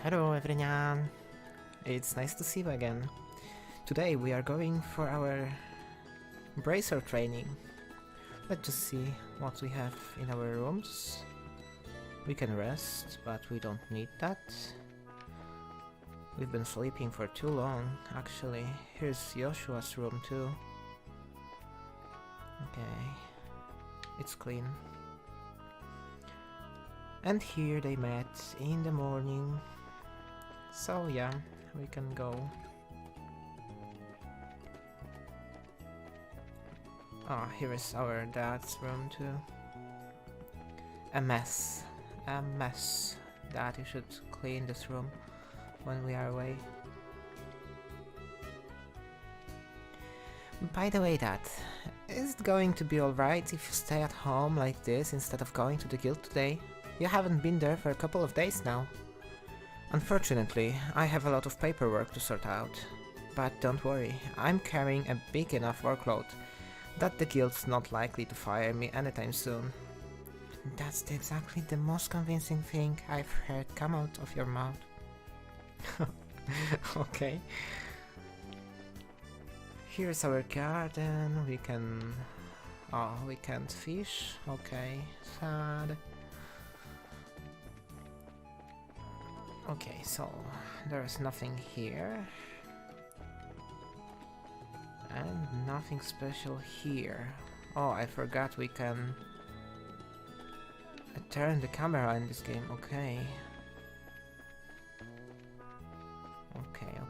Hello everyone, it's nice to see you again. Today we are going for our bracer training. Let's just see what we have in our rooms. We can rest, but we don't need that. We've been sleeping for too long, actually. Here's Joshua's room too. Okay, it's clean. And here they met in the morning. So yeah, we can go. Ah, here is our dad's room too. A mess. A mess. Dad, you should clean this room when we are away. By the way, Dad, is it going to be alright if you stay at home like this instead of going to the guild today? You haven't been there for a couple of days now. Unfortunately, I have a lot of paperwork to sort out. But don't worry, I'm carrying a big enough workload that the guild's not likely to fire me anytime soon. That's exactly the most convincing thing I've heard come out of your mouth. Okay. Here's our garden, we can... Oh, we can't fish? Okay, sad. Okay, so there's nothing here. And nothing special here. Oh, I forgot we can turn the camera in this game. Okay.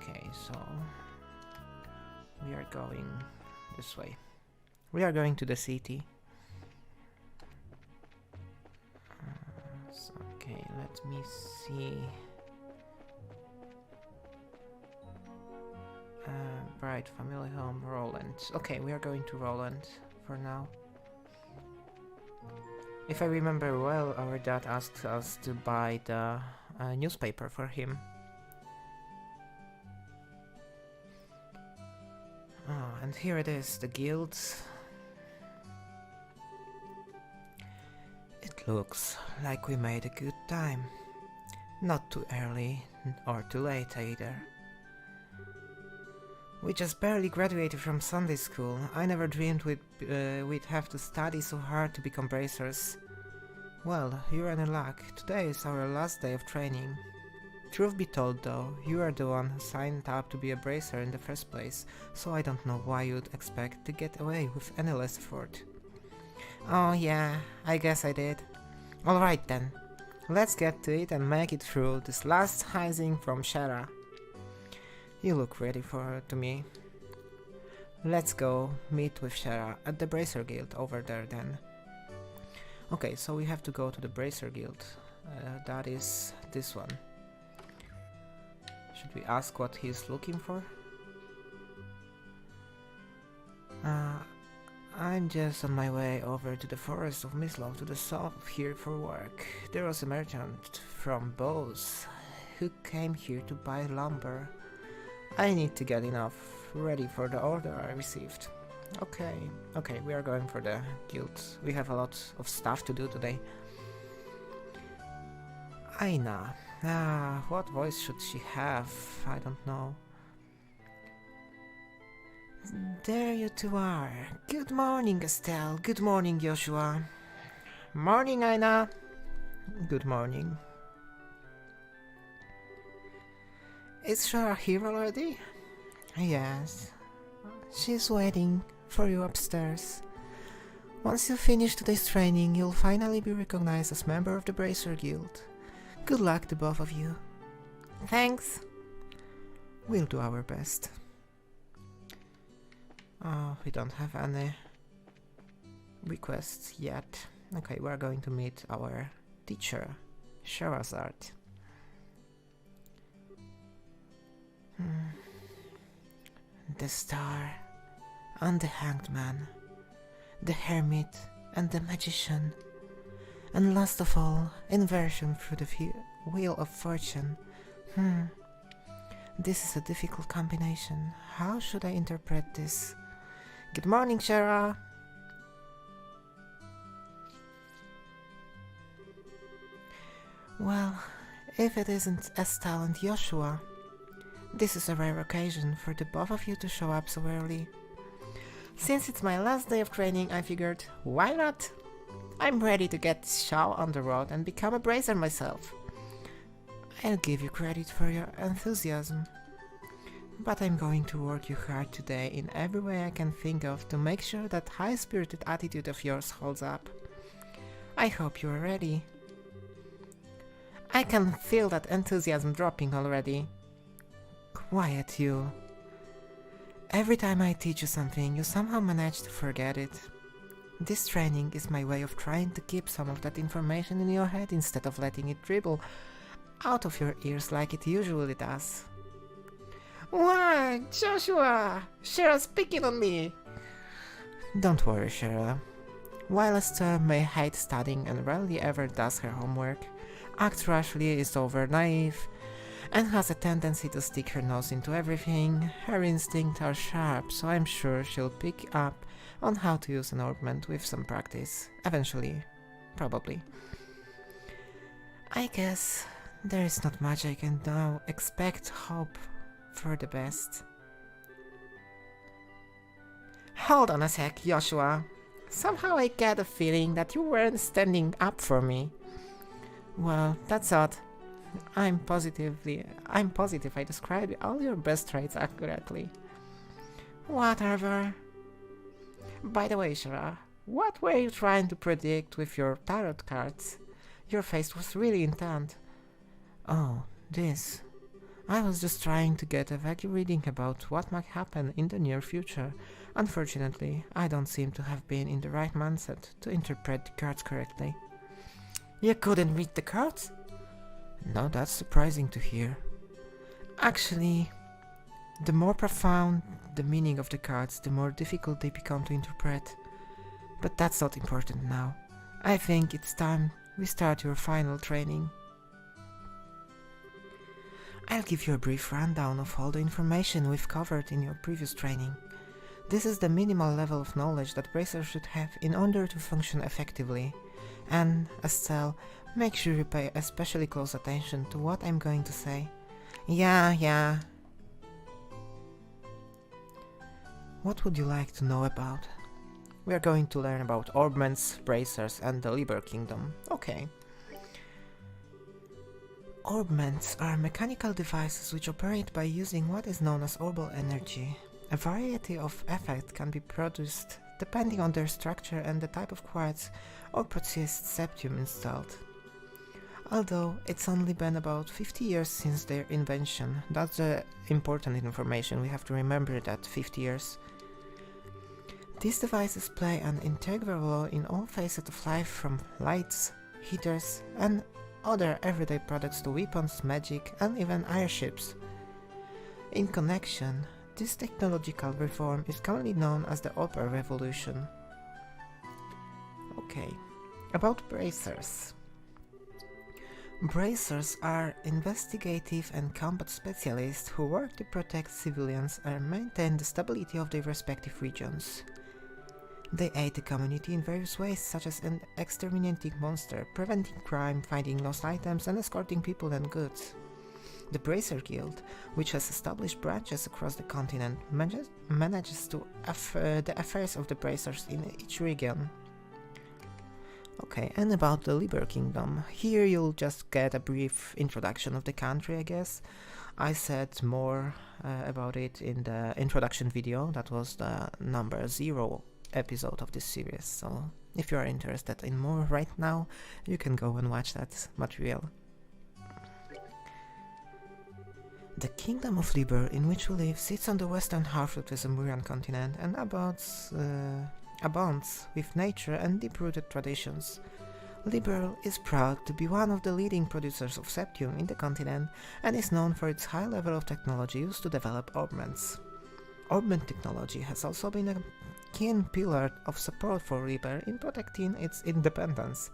Okay, so we are going this way. We are going to the city. Okay, let me see. Bright family home, Roland. Okay, we are going to Roland for now. If I remember well, our dad asked us to buy the newspaper for him. Ah, and here it is, the guild. It looks like we made a good time. Not too early or too late either. We just barely graduated from Sunday school. I never dreamed we'd have to study so hard to become bracers. Well, you're in luck. Today is our last day of training. Truth be told though, you are the one who signed up to be a bracer in the first place, so I don't know why you'd expect to get away with any less effort. Oh yeah, I guess I did. Alright then, let's get to it and make it through this last hazing from Shara. You look ready for her to me. Let's go meet with Shara at the Bracer Guild over there then. Okay, so we have to go to the Bracer Guild. That is this one. Should we ask what he's looking for? I'm just on my way over to the forest of Mislov to the south of here for work. There was a merchant from Bose who came here to buy lumber. I need to get enough ready for the order I received. Okay, we are going for the guild. We have a lot of stuff to do today. Aina. What voice should she have? I don't know. There you two are. Good morning, Estelle. Good morning, Joshua. Morning, Aina. Good morning. Is Shara here already? Yes. She's waiting for you upstairs. Once you finish today's training, you'll finally be recognized as member of the Bracer Guild. Good luck to both of you. Thanks. We'll do our best. Oh, we don't have any requests yet. Okay, we're going to meet our teacher, Sherazard. The star, and the hanged man, the hermit, and the magician, and last of all, inversion through the wheel of fortune. This is a difficult combination. How should I interpret this? Good morning, Shara! Well, If it isn't Estelle and Joshua. This is a rare occasion for the both of you to show up so early. Since it's my last day of training, I figured, why not? I'm ready to get this show on the road and become a bracer myself. I'll give you credit for your enthusiasm. But I'm going to work you hard today in every way I can think of to make sure that high-spirited attitude of yours holds up. I hope you are ready. I can feel that enthusiasm dropping already. Quiet, you. Every time I teach you something, you somehow manage to forget it. This training is my way of trying to keep some of that information in your head instead of letting it dribble out of your ears like it usually does. Why, Joshua! Cheryl's picking on me! Don't worry, Cheryl. While Esther may hate studying and rarely ever does her homework, acts rashly, is over naive, and has a tendency to stick her nose into everything, her instincts are sharp, so I'm sure she'll pick up on how to use an ornament with some practice. Eventually. Probably. I guess there is not much I can now hope for the best. Hold on a sec, Joshua. Somehow I get a feeling that you weren't standing up for me. Well, that's odd. I'm positive I described all your best traits accurately. Whatever. By the way, Shara, what were you trying to predict with your tarot cards? Your face was really intent. Oh, this. I was just trying to get a vague reading about what might happen in the near future. Unfortunately, I don't seem to have been in the right mindset to interpret the cards correctly. You couldn't read the cards? No, that's surprising to hear. Actually, the more profound the meaning of the cards, the more difficult they become to interpret. But that's not important now. I think it's time we start your final training. I'll give you a brief rundown of all the information we've covered in your previous training. This is the minimal level of knowledge that bracers should have in order to function effectively. And, Estelle, make sure you pay especially close attention to what I'm going to say. Yeah. What would you like to know about? We are going to learn about ornaments, bracers, and the Liber Kingdom. Okay. Ornaments are mechanical devices which operate by using what is known as orbal energy. A variety of effects can be produced depending on their structure and the type of quartz or processed septum installed. Although it's only been about 50 years since their invention, that's the important information, we have to remember that 50 years. These devices play an integral role in all facets of life, from lights, heaters, and other everyday products to weapons, magic, and even airships. In connection, this technological reform is commonly known as the orbal revolution. Okay, about bracers. Bracers are investigative and combat specialists who work to protect civilians and maintain the stability of their respective regions. They aid the community in various ways, such as exterminating monsters, preventing crime, finding lost items, and escorting people and goods. The Bracer Guild, which has established branches across the continent, manages to the affairs of the bracers in each region. Okay, and about the Liber Kingdom. Here you'll just get a brief introduction of the country, I guess. I said more about it in the introduction video. That was the number 0 episode of this series, so if you are interested in more right now, you can go and watch that material. The Kingdom of Liber, in which we live, sits on the western half of the Zemurian continent and abounds with nature and deep-rooted traditions. Liber is proud to be one of the leading producers of septum in the continent and is known for its high level of technology used to develop ornaments. Ornament technology has also been a keen pillar of support for Liber in protecting its independence,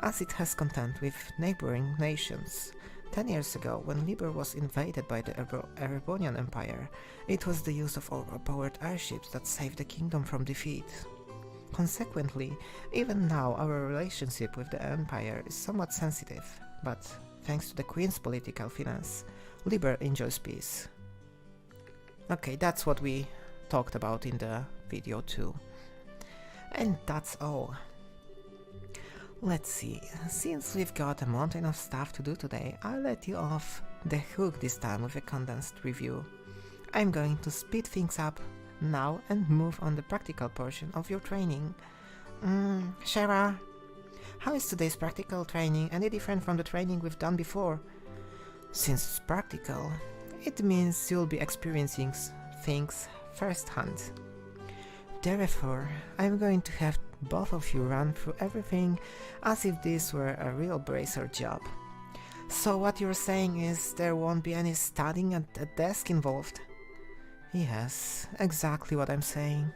as it has contend with neighboring nations. 10 years ago, when Liber was invaded by the Erebonian Empire, it was the use of overpowered airships that saved the kingdom from defeat. Consequently, even now our relationship with the Empire is somewhat sensitive, but Thanks to the Queen's political finance, Liber enjoys peace. Okay, that's what we talked about in the video too. And that's all. Let's see, since we've got a mountain of stuff to do today, I'll let you off the hook this time with a condensed review. I'm going to speed things up now and move on the practical portion of your training. Shara, how is today's practical training any different from the training we've done before? Since it's practical, it means you'll be experiencing things firsthand. Therefore, I'm going to have both of you run through everything as if this were a real bracer job. So what you're saying is there won't be any studying at the desk involved? Yes, exactly what I'm saying.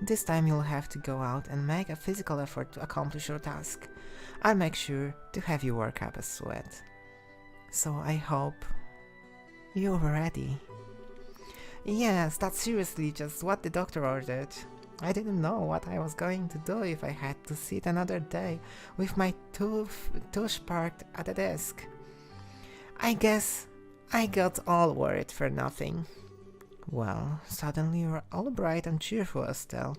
This time you'll have to go out and make a physical effort to accomplish your task. I'll make sure to have you work up a sweat. So I hope you're ready. Yes, that's seriously just what the doctor ordered. I didn't know what I was going to do if I had to sit another day with my tooth parked at the desk. I guess I got all worried for nothing. Well, suddenly you're all bright and cheerful, Estelle.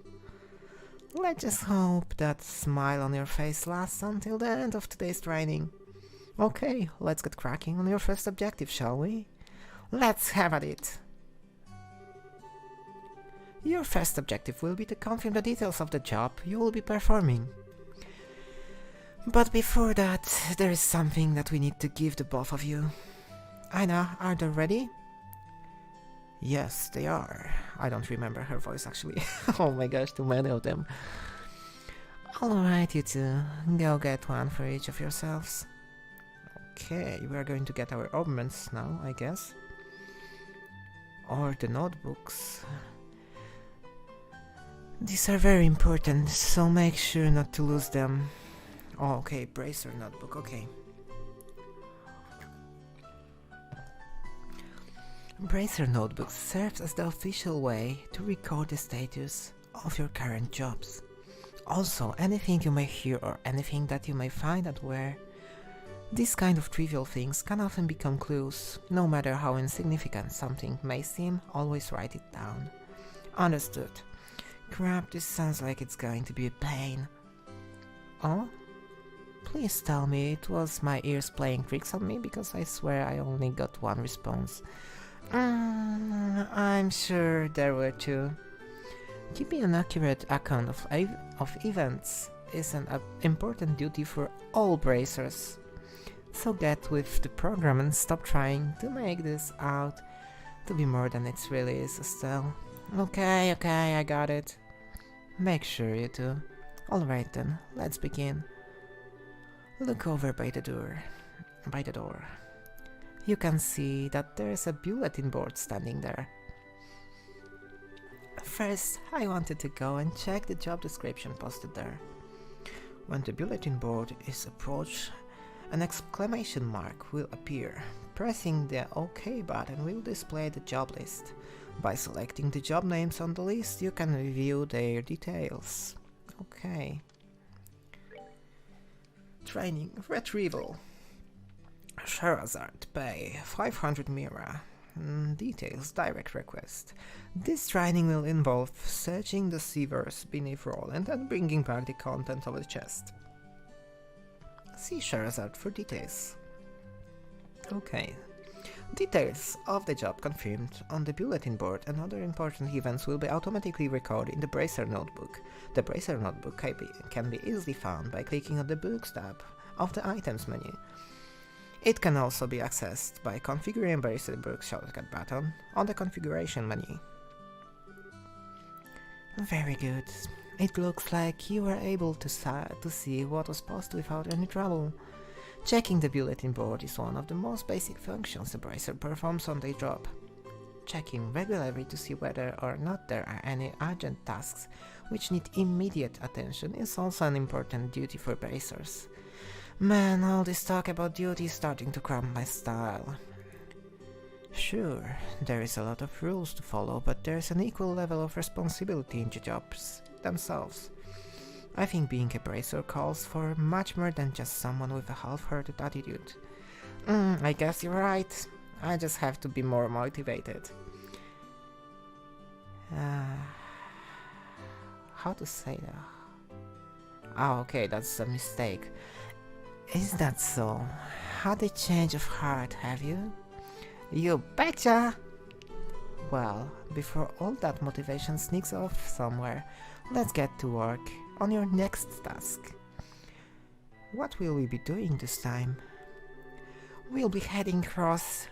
Let's just hope that smile on your face lasts until the end of today's training. Okay, let's get cracking on your first objective, shall we? Let's have at it! Your first objective will be to confirm the details of the job you will be performing. But before that, there is something that we need to give the both of you. Aina, are they ready? Yes, they are. I don't remember her voice actually. Oh my gosh, too many of them. Alright, you two, go get one for each of yourselves. Okay, we are going to get our ornaments now, I guess. Or the notebooks. These are very important, so make sure not to lose them. Oh, okay, bracer notebook, okay. Bracer notebook serves as the official way to record the status of your current jobs. Also, anything you may hear or anything that you may find at where these kind of trivial things can often become clues. No matter how insignificant something may seem, always write it down. Understood. Crap, this sounds like it's going to be a pain. Oh? Please tell me it was my ears playing tricks on me, because I swear I only got one response. I'm sure there were two. Keeping an accurate account of events is an important duty for all bracers. So get with the program and stop trying to make this out to be more than it really is, Estelle. Okay, I got it. Make sure you do. Alright then, let's begin. Look over by the door. You can see that there's a bulletin board standing there. First, I wanted to go and check the job description posted there. When the bulletin board is approached, an exclamation mark will appear. Pressing the OK button will display the job list. By selecting the job names on the list, you can review their details. Okay. Training Retrieval. Sherazard, pay 500 Mira. Details, direct request. This training will involve searching the sewers beneath Roland and bringing back the content of the chest. See Sherazard for details. Okay. Details of the job confirmed on the bulletin board and other important events will be automatically recorded in the Bracer Notebook. The Bracer Notebook can be easily found by clicking on the Books tab of the Items menu. It can also be accessed by configuring Bracer Book shortcut button on the Configuration menu. Very good. It looks like you were able to see what was posted without any trouble. Checking the bulletin board is one of the most basic functions the bracer performs on their job. Checking regularly to see whether or not there are any urgent tasks which need immediate attention is also an important duty for bracers. Man, all this talk about duty is starting to cramp my style. Sure, there is a lot of rules to follow, but there is an equal level of responsibility in the jobs themselves. I think being a bracer calls for much more than just someone with a half-hearted attitude. I guess you're right. I just have to be more motivated. How to say that? Ah, okay, that's a mistake. Is that so? Had a change of heart, have you? You betcha! Well, before all that motivation sneaks off somewhere, let's get to work on your next task. What will we be doing this time? We'll be heading across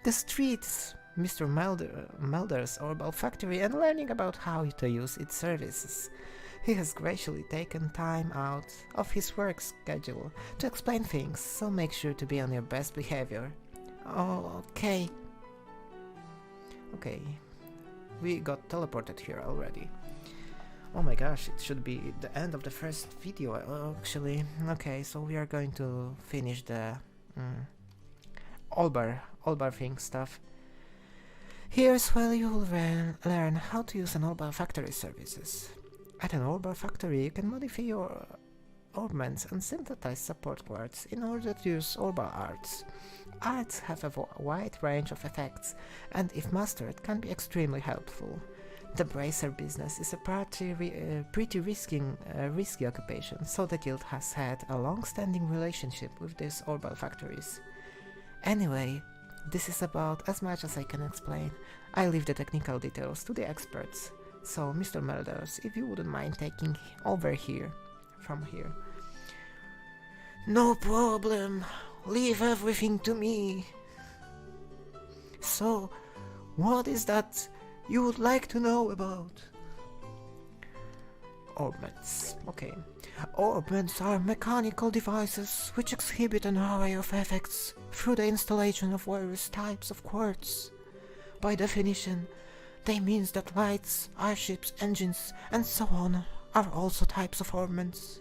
the streets, Mr. Mulder's orbal factory, and learning about how to use its services. He has graciously taken time out of his work schedule to explain things, so make sure to be on your best behavior. Oh, okay. Okay, we got teleported here already. Oh my gosh, it should be the end of the first video, actually. Okay, so we are going to finish the orbal thing stuff. Here's where you will learn how to use an orbal factory services. At an orbal factory, you can modify your orbments and synthesize support quartz in order to use orbal arts. Arts have a wide range of effects, and if mastered, can be extremely helpful. The bracer business is a pretty risky occupation, so the guild has had a long-standing relationship with these orbal factories. Anyway, this is about as much as I can explain. I leave the technical details to the experts. So, Mr. Melders, if you wouldn't mind taking over here, from here. No problem. Leave everything to me. So, what is that you would like to know about? Orbments. Okay. Orbments are mechanical devices which exhibit an array of effects through the installation of various types of quartz. By definition, they means that lights, airships, engines, and so on are also types of orbments.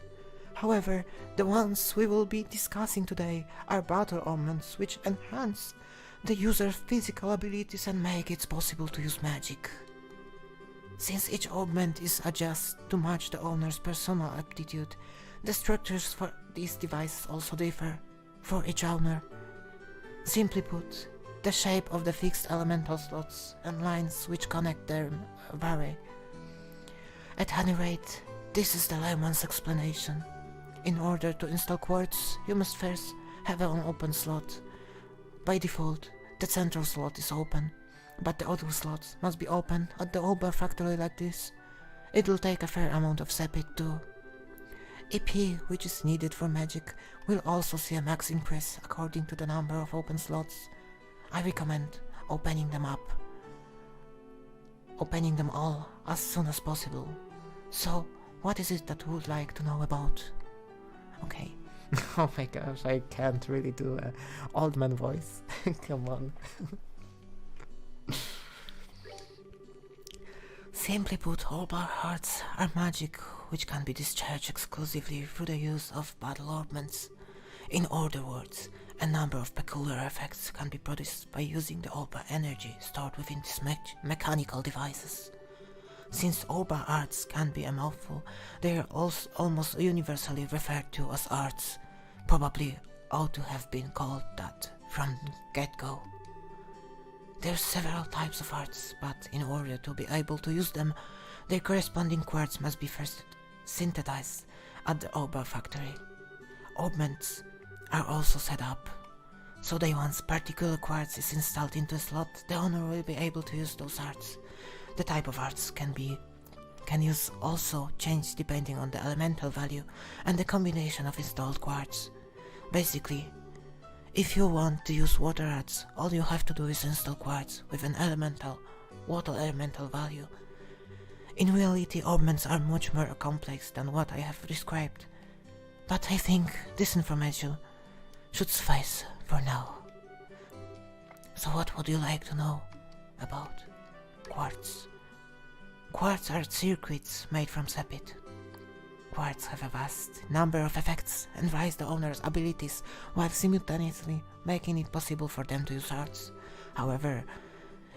However, the ones we will be discussing today are battle orbments which enhance the user's physical abilities and make it possible to use magic. Since each orbment is adjusted to match the owner's personal aptitude, the structures for these devices also differ for each owner. Simply put, the shape of the fixed elemental slots and lines which connect them vary. At any rate, this is the layman's explanation. In order to install quartz, you must first have an open slot. By default, the central slot is open, but the other slots must be open at the orbal factory like this. It will take a fair amount of sepith too. EP, which is needed for magic, will also see a max increase according to the number of open slots. I recommend opening them all as soon as possible. So, what is it that you would like to know about? Okay. Oh my gosh, I can't really do an old man voice. Come on. Simply put, orbal hearts are magic which can be discharged exclusively through the use of battle orbments. In other words, a number of peculiar effects can be produced by using the orbal energy stored within these mechanical devices. Since orbal arts can be a mouthful, they are also almost universally referred to as arts. Probably ought to have been called that from the get-go. There are several types of arts, but in order to be able to use them, their corresponding quartz must be first synthesized at the orbal factory. Orbments are also set up, so that once particular quartz is installed into a slot, the owner will be able to use those arts. The type of arts can use also change depending on the elemental value and the combination of installed quartz. Basically, if you want to use water arts, all you have to do is install quartz with an water elemental value. In reality, orbments are much more complex than what I have described, but I think this information should suffice for now. So what would you like to know about quartz? Quartz are circuits made from sepith. Quartz have a vast number of effects and raise the owner's abilities while simultaneously making it possible for them to use arts. However,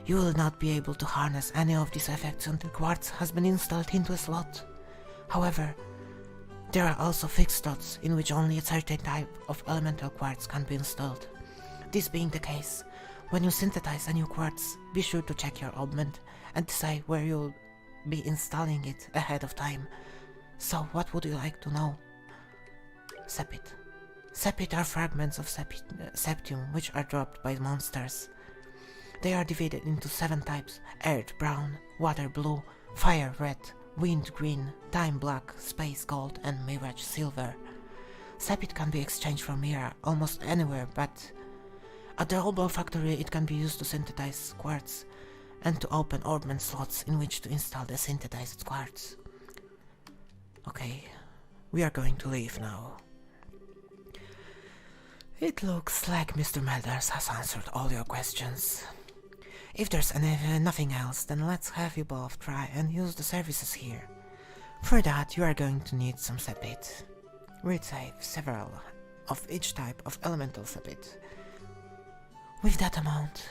you will not be able to harness any of these effects until quartz has been installed into a slot. However, There are also fixed slots in which only a certain type of elemental quartz can be installed. This being the case, when you synthesize a new quartz, be sure to check your orbment and decide where you'll be installing it ahead of time. So what would you like to know? Sepith. Sepith are fragments of septium which are dropped by monsters. They are divided into 7 types: earth brown, water blue, fire red, wind green, time black, space gold, and mirage silver. Sepith can be exchanged for mirror almost anywhere, but at the orbal factory it can be used to synthesize quartz and to open orbment slots in which to install the synthesized quartz. Okay, we are going to leave now. It looks like Mr. Melders has answered all your questions. If there's nothing else, then let's have you both try and use the services here. For that, you are going to need some sepith. We'd save several of each type of elemental sepith. With that amount,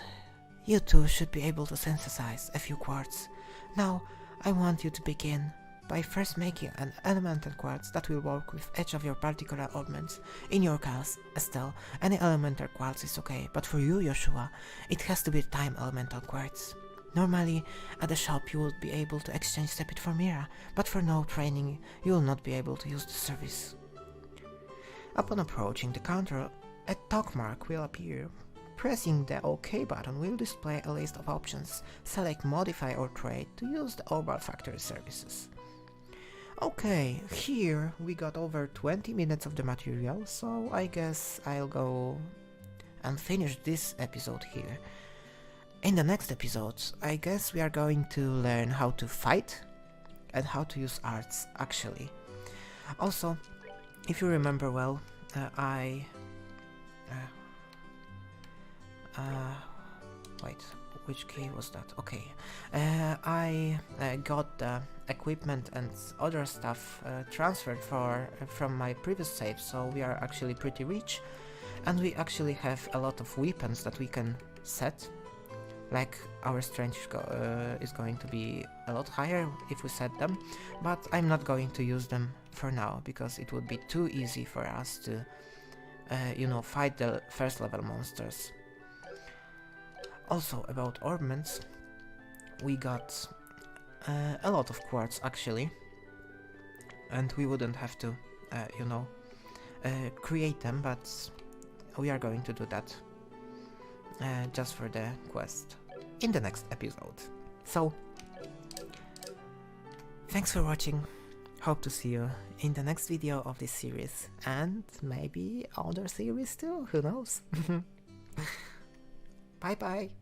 you two should be able to synthesize a few quartz. Now, I want you to begin by first making an elemental quartz that will work with each of your particular orbments. In your case, Estelle, any elemental quartz is okay, but for you, Joshua, it has to be time elemental quartz. Normally, at the shop you would be able to exchange sepith for Mira, but for no training, you will not be able to use the service. Upon approaching the counter, a talk mark will appear. Pressing the OK button will display a list of options. Select Modify or Trade to use the orbal factory services. Okay, here we got over 20 minutes of the material, so I guess I'll go and finish this episode here. In the next episodes, I guess we are going to learn how to fight and how to use arts, actually. Also, if you remember well, wait, which key was that? Okay, I got the equipment and other stuff transferred from my previous save, so we are actually pretty rich, and we actually have a lot of weapons that we can set. Like, our strength is going to be a lot higher if we set them, but I'm not going to use them for now, because it would be too easy for us to, fight the first level monsters. Also, about orbments, we got a lot of quartz actually, and we wouldn't have to, create them, but we are going to do that just for the quest in the next episode. So, thanks for watching, hope to see you in the next video of this series, and maybe other series too, who knows. Bye bye!